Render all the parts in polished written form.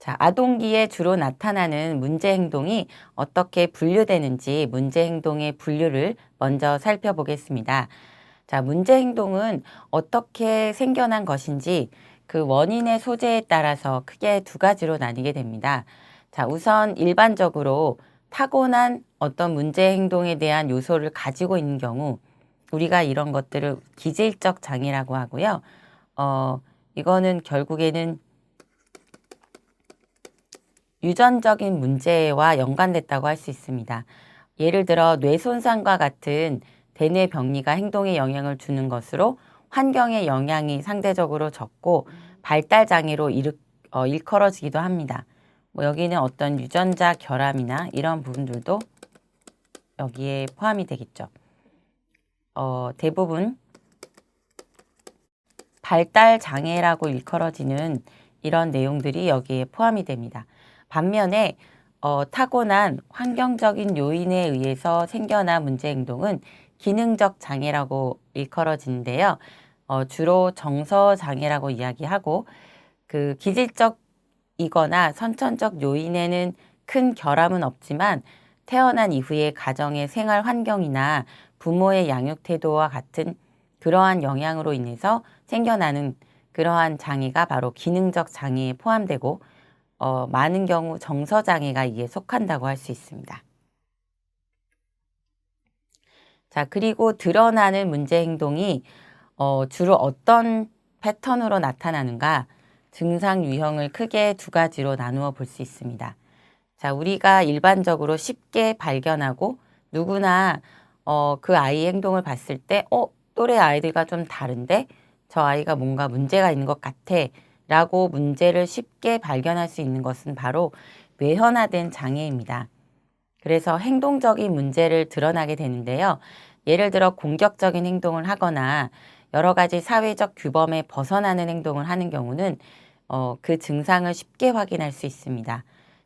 자, 아동기에 주로 나타나는 문제 행동이 어떻게 분류되는지 문제 행동의 분류를 먼저 살펴보겠습니다. 자, 문제 행동은 어떻게 생겨난 것인지 그 원인의 소재에 따라서 크게 두 가지로 나뉘게 됩니다. 자, 우선 일반적으로 타고난 어떤 문제 행동에 대한 요소를 가지고 있는 경우 우리가 이런 것들을 기질적 장애라고 하고요. 이거는 결국에는 유전적인 문제와 연관됐다고 할 수 있습니다. 예를 들어 뇌 손상과 같은 대뇌 병리가 행동에 영향을 주는 것으로 환경의 영향이 상대적으로 적고 발달 장애로 일컬어지기도 합니다. 뭐 여기는 어떤 유전자 결함이나 이런 부분들도 여기에 포함이 되겠죠. 대부분 발달 장애라고 일컬어지는 이런 내용들이 여기에 포함이 됩니다. 반면에 타고난 환경적인 요인에 의해서 생겨난 문제 행동은 기능적 장애라고 일컬어지는데요. 주로 정서 장애라고 이야기하고 그 기질적이거나 선천적 요인에는 큰 결함은 없지만 태어난 이후의 가정의 생활 환경이나 부모의 양육 태도와 같은 그러한 영향으로 인해서 생겨나는 그러한 장애가 바로 기능적 장애에 포함되고 많은 경우 정서장애가 이에 속한다고 할 수 있습니다. 자, 그리고 드러나는 문제 행동이 주로 어떤 패턴으로 나타나는가 증상 유형을 크게 두 가지로 나누어 볼 수 있습니다. 자, 우리가 일반적으로 쉽게 발견하고 누구나 그 아이의 행동을 봤을 때 또래 아이들과 좀 다른데 저 아이가 뭔가 문제가 있는 것 같아 라고 문제를 쉽게 발견할 수 있는 것은 바로 외현화된 장애입니다. 그래서 행동적인 문제를 드러나게 되는데요. 예를 들어 공격적인 행동을 하거나 여러 가지 사회적 규범에 벗어나는 행동을 하는 경우는 그 증상을 쉽게 확인할 수 있습니다.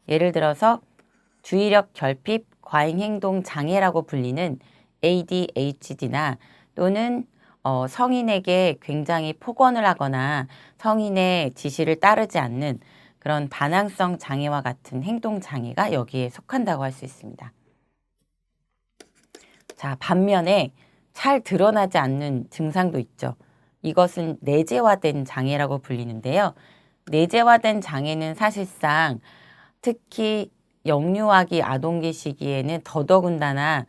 예를 들어서 주의력 결핍 과잉 행동 장애라고 불리는 ADHD나 또는 성인에게 굉장히 폭언을 하거나 성인의 지시를 따르지 않는 그런 반항성 장애와 같은 행동 장애가 여기에 속한다고 할 수 있습니다. 자, 반면에 잘 드러나지 않는 증상도 있죠. 이것은 내재화된 장애라고 불리는데요. 내재화된 장애는 사실상 특히 영유아기 아동기 시기에는 더더군다나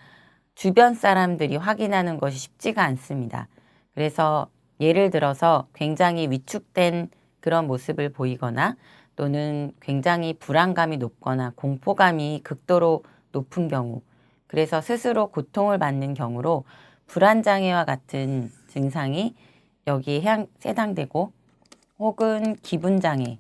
주변 사람들이 확인하는 것이 쉽지가 않습니다. 그래서 예를 들어서 굉장히 위축된 그런 모습을 보이거나 또는 굉장히 불안감이 높거나 공포감이 극도로 높은 경우, 그래서 스스로 고통을 받는 경우로 불안장애와 같은 증상이 여기에 해당되고, 혹은 기분장애,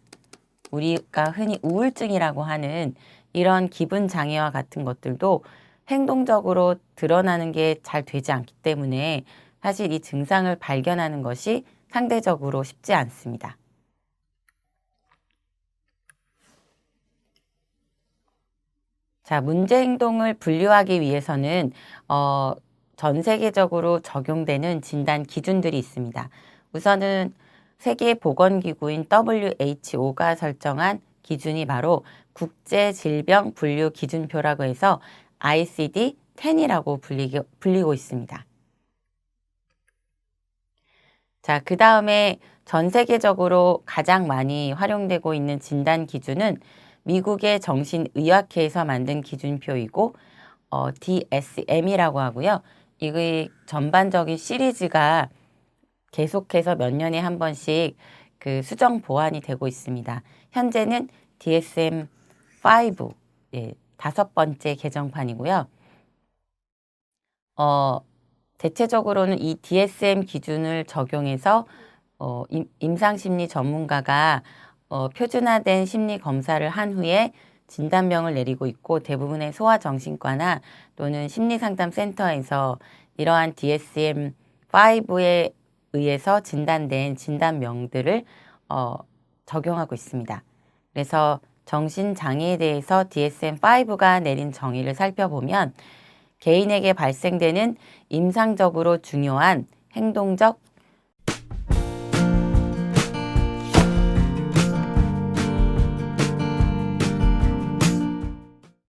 우리가 흔히 우울증이라고 하는 이런 기분장애와 같은 것들도 행동적으로 드러나는 게 잘 되지 않기 때문에 사실 이 증상을 발견하는 것이 상대적으로 쉽지 않습니다. 자, 문제 행동을 분류하기 위해서는 전 세계적으로 적용되는 진단 기준들이 있습니다. 우선은 세계보건기구인 WHO가 설정한 기준이 바로 국제질병분류기준표라고 해서 ICD-10이라고 불리고 있습니다. 자, 그 다음에 전 세계적으로 가장 많이 활용되고 있는 진단 기준은 미국의 정신의학회에서 만든 기준표이고 DSM이라고 하고요. 이게 전반적인 시리즈가 계속해서 몇 년에 한 번씩 그 수정 보완이 되고 있습니다. 현재는 DSM-5, 5번째 개정판이고요. 대체적으로는 이 DSM 기준을 적용해서 임상심리 전문가가 표준화된 심리 검사를 한 후에 진단명을 내리고 있고, 대부분의 소아정신과나 또는 심리상담센터에서 이러한 DSM-5에 의해서 진단된 진단명들을 적용하고 있습니다. 그래서 정신장애에 대해서 DSM-5가 내린 정의를 살펴보면 개인에게 발생되는 임상적으로 중요한 행동적,